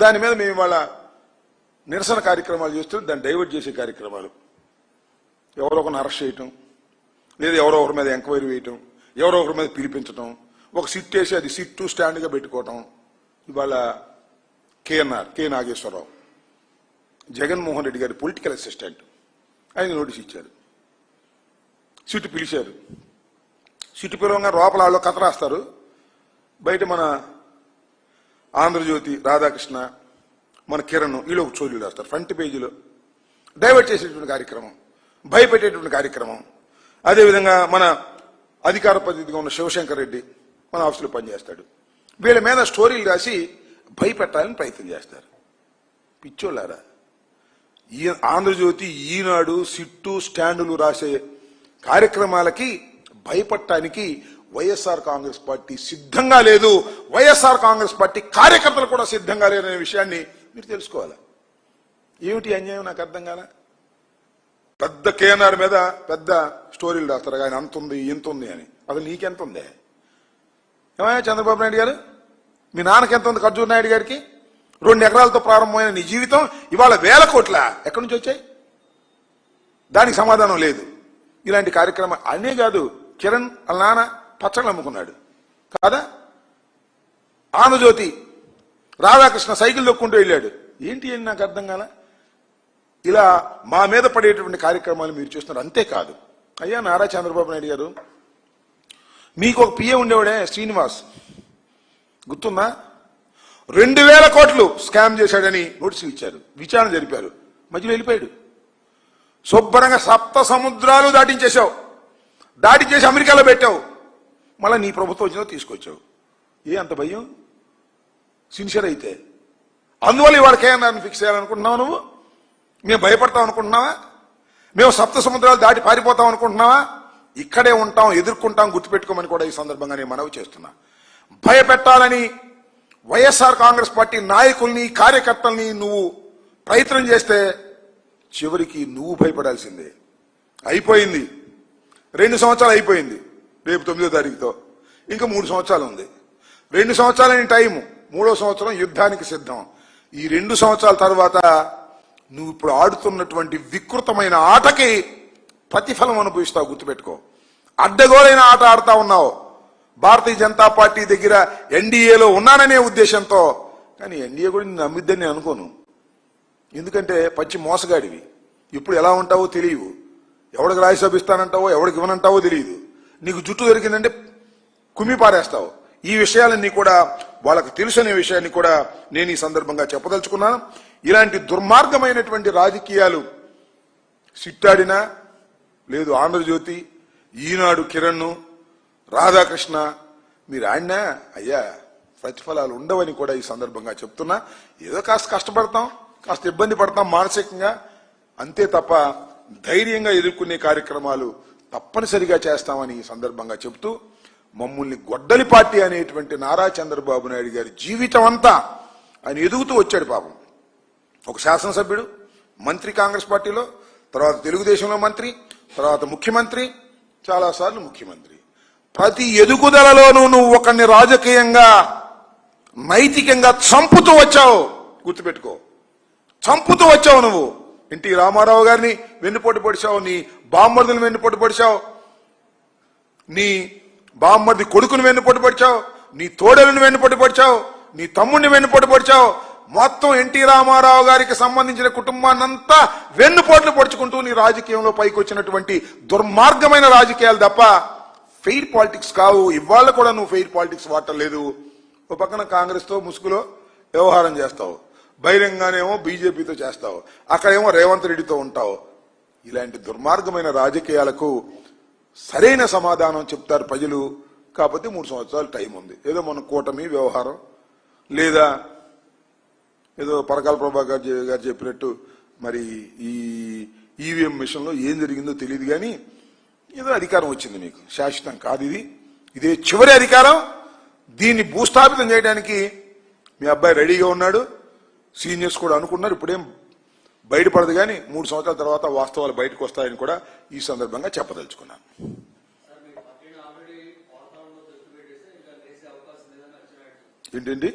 దాని మీద మేము ఇవాళ నిరసన కార్యక్రమాలు చేస్తూ దాన్ని డైవర్ట్ చేసే కార్యక్రమాలు, ఎవరో ఒకరిని అరెస్ట్ చేయటం, లేదా ఎవరో ఒకరి మీద ఎంక్వైరీ వేయటం, ఎవరో ఒకరి మీద పిలిపించడం, ఒక సిట్ వేసి అది సిట్ స్టాండ్గా పెట్టుకోవటం. ఇవాళ కె నాగేశ్వరరావు జగన్మోహన్ రెడ్డి గారి పొలిటికల్ అసిస్టెంట్, ఆయన నోటీస్ ఇచ్చారు, సిట్ పిలిచారు. సిట్ పిలవంగా లోపల వాళ్ళు కథ రాస్తారు, బయట మన ఆంధ్రజ్యోతి రాధాకృష్ణ, మన కిరణ్ వీళ్ళు ఒక చోరీలు రాస్తారు. ఫ్రంట్ పేజీలో డైవర్ట్ చేసేటువంటి కార్యక్రమం, భయపెట్టేటువంటి కార్యక్రమం. అదేవిధంగా మన అధికార పద్ధతిగా ఉన్న శివశంకర్ రెడ్డి మన ఆఫీసులో పనిచేస్తాడు. వీళ్ళ మీద స్టోరీలు రాసి భయపెట్టాలని ప్రయత్నం చేస్తారు. పిచ్చోళ్ళారా, ఈ ఆంధ్రజ్యోతి, ఈనాడు, సిట్టు, స్టాండులు రాసే కార్యక్రమాలకి భయపడటానికి వైఎస్ఆర్ కాంగ్రెస్ పార్టీ సిద్ధంగా లేదు. వైఎస్ఆర్ కాంగ్రెస్ పార్టీ కార్యకర్తలు కూడా సిద్ధంగా లేరనే విషయాన్ని మీరు తెలుసుకోవాలి. ఏమిటి అన్యాయం నాకు అర్థం కాల. పెద్ద కేఎన్ఆర్ మీద పెద్ద స్టోరీలు రాస్తారు, ఆయన అంత ఉంది ఇంత ఉంది అని. అసలు నీకెంత ఉంది? ఏమయ్యా చంద్రబాబు నాయుడు గారు, మీ నాన్నకి ఎంత ఉంది? ఖర్జూర్ నాయుడు గారికి 2 ఎకరాలతో ప్రారంభమైన నీ జీవితం ఇవాళ 1000 కోట్ల ఎక్కడి నుంచి వచ్చాయి? దానికి సమాధానం లేదు. ఇలాంటి కార్యక్రమం అనే కాదు, కిరణ్ వాళ్ళ నాన్న పచ్చళ్ళు అమ్ముకున్నాడు కాదా, ఆంధ్రజ్యోతి రాధాకృష్ణ సైకిల్ దొక్కుంటూ వెళ్ళాడు. ఏంటి అని నాకు అర్థం కాల. ఇలా మా మీద పడేటువంటి కార్యక్రమాలు మీరు చూస్తున్నారు. అంతేకాదు, అయ్యా నారా చంద్రబాబు నాయుడు గారు, మీకు ఒక పిఏ ఉండేవాడే శ్రీనివాస్, గుర్తుందా? 2000 కోట్లు స్కామ్ చేశాడని నోటీసులు ఇచ్చారు, విచారణ జరిపారు, మధ్యలో వెళ్ళిపోయాడు. శుభ్రంగా 7 సముద్రాలు దాటించేశావు, దాటించేసి అమెరికాలో పెట్టావు. మళ్ళీ నీ ప్రభుత్వం వచ్చినా తీసుకొచ్చావు. ఏ అంత భయం? సిన్సియర్ అయితే అందువల్ల ఇవాళ కేఎన్ఆర్ని ఫిక్స్ చేయాలనుకుంటున్నావు నువ్వు? మేము భయపడతాం అనుకుంటున్నావా? మేము 7 సముద్రాలు దాటి పారిపోతాం అనుకుంటున్నావా? ఇక్కడే ఉంటాం, ఎదుర్కొంటాం, గుర్తుపెట్టుకోమని కూడా ఈ సందర్భంగా నేను మనవి చేస్తున్నా. భయపెట్టాలని వైఎస్ఆర్ కాంగ్రెస్ పార్టీ నాయకుల్ని, కార్యకర్తల్ని నువ్వు ప్రయత్నం చేస్తే చివరికి నువ్వు భయపడాల్సిందే. అయిపోయింది, 2 సంవత్సరాలు అయిపోయింది. రేపు 9వ తారీఖుతో ఇంకా 3 సంవత్సరాలు ఉంది. 2 సంవత్సరాలని టైము, 3వ సంవత్సరం యుద్ధానికి సిద్ధం. ఈ 2 సంవత్సరాల తర్వాత నువ్వు ఇప్పుడు ఆడుతున్నటువంటి వికృతమైన ఆటకి ప్రతిఫలం అనుభవిస్తావు, గుర్తుపెట్టుకో. అడ్డగోలైన ఆట ఆడుతా ఉన్నావు. భారతీయ జనతా పార్టీ దగ్గర ఎన్డీఏలో ఉన్నాననే ఉద్దేశంతో, కానీ ఎన్డీఏ కూడా నిన్ను నమ్మిద్దని నేను అనుకోను. ఎందుకంటే పచ్చి మోసగాడివి, ఇప్పుడు ఎలా ఉంటావో తెలియవు, ఎవడికి రాజ్యసభ ఇస్తానంటావో ఎవడికి ఇవ్వనంటావో తెలియదు. నీకు జుట్టు దొరికిందంటే కుమ్మి పారేస్తావు. ఈ విషయాలన్నీ కూడా వాళ్ళకు తెలుసనే విషయాన్ని కూడా నేను ఈ సందర్భంగా చెప్పదలుచుకున్నాను. ఇలాంటి దుర్మార్గమైనటువంటి రాజకీయాలు సిట్టాడినా లేదు, ఆంధ్రజ్యోతి, ఈనాడు, కిరణ్, రాధాకృష్ణ మీరు ఆడినా అయ్యా ప్రతిఫలాలు ఉండవని కూడా ఈ సందర్భంగా చెప్తున్నా. ఏదో కాస్త కష్టపడతాం, కాస్త ఇబ్బంది పడతాం మానసికంగా, అంతే తప్ప ధైర్యంగా ఎదుర్కొనే కార్యక్రమాలు తప్పనిసరిగా చేస్తామని ఈ సందర్భంగా చెబుతూ, మమ్మల్ని గొడ్డలి పార్టీ అనేటువంటి నారా చంద్రబాబు నాయుడు గారి జీవితం అంతా ఆయన ఎదుగుతూ వచ్చాడు. పాపం ఒక శాసనసభ్యుడు, మంత్రి కాంగ్రెస్ పార్టీలో, తర్వాత తెలుగుదేశంలో మంత్రి, తర్వాత ముఖ్యమంత్రి, చాలాసార్లు ముఖ్యమంత్రి. ప్రతి ఎదుగుదలలోనూ నువ్వు ఒకరిని రాజకీయంగా, నైతికంగా చంపుతూ వచ్చావు, గుర్తుపెట్టుకో. చంపుతూ వచ్చావు నువ్వు. ఎన్టీ రామారావు గారిని వెన్నుపోటు పొడిచావు, నీ బామ్మర్దుని వెన్నుపోటు పొడిచావు, నీ బామ్మర్ది కొడుకుని వెన్నుపోటు పొడిచావు, నీ తోడలను వెన్నుపోటు పొడిచావు, నీ తమ్ముడిని వెన్నుపోటు పొడిచావు. మొత్తం ఎన్టీ రామారావు గారికి సంబంధించిన కుటుంబాన్నంతా వెన్నుపోట్లు పొడుచుకుంటూ నీ రాజకీయంలో పైకి వచ్చినటువంటి దుర్మార్గమైన రాజకీయాలు తప్ప ఫెయిర్ పాలిటిక్స్ కావు. ఇవాళ కూడా నువ్వు ఫెయిర్ పాలిటిక్స్ వాడలేదు. ఓ పక్కన కాంగ్రెస్ తో ముసుగులో వ్యవహారం చేస్తావు, బహిరంగానేమో బీజేపీతో చేస్తావు, అక్కడేమో రేవంత్ రెడ్డితో ఉంటావు. ఇలాంటి దుర్మార్గమైన రాజకీయాలకు సరైన సమాధానం చెప్తారు ప్రజలు. కాకపోతే 3 సంవత్సరాలు టైం ఉంది. ఏదో మన కూటమి వ్యవహారం, లేదా ఏదో పరకాల ప్రభాకర్ గారు చెప్పినట్టు మరి ఈ ఈవీఎం మిషన్లో ఏం జరిగిందో తెలియదు, కానీ ఏదో అధికారం వచ్చింది మీకు, శాశ్వతం కాదు ఇది. ఇదే చివరి అధికారం. దీన్ని భూస్థాపితం చేయడానికి మీ అబ్బాయి రెడీగా ఉన్నాడు, సీనియర్స్ కూడా అనుకున్నారు. ఇప్పుడేం బయటపడదు, కానీ 3 సంవత్సరాల తర్వాత వాస్తవాలు బయటకు వస్తాయని కూడా ఈ సందర్భంగా చెప్పదలుచుకున్నాను. ఏంటండి?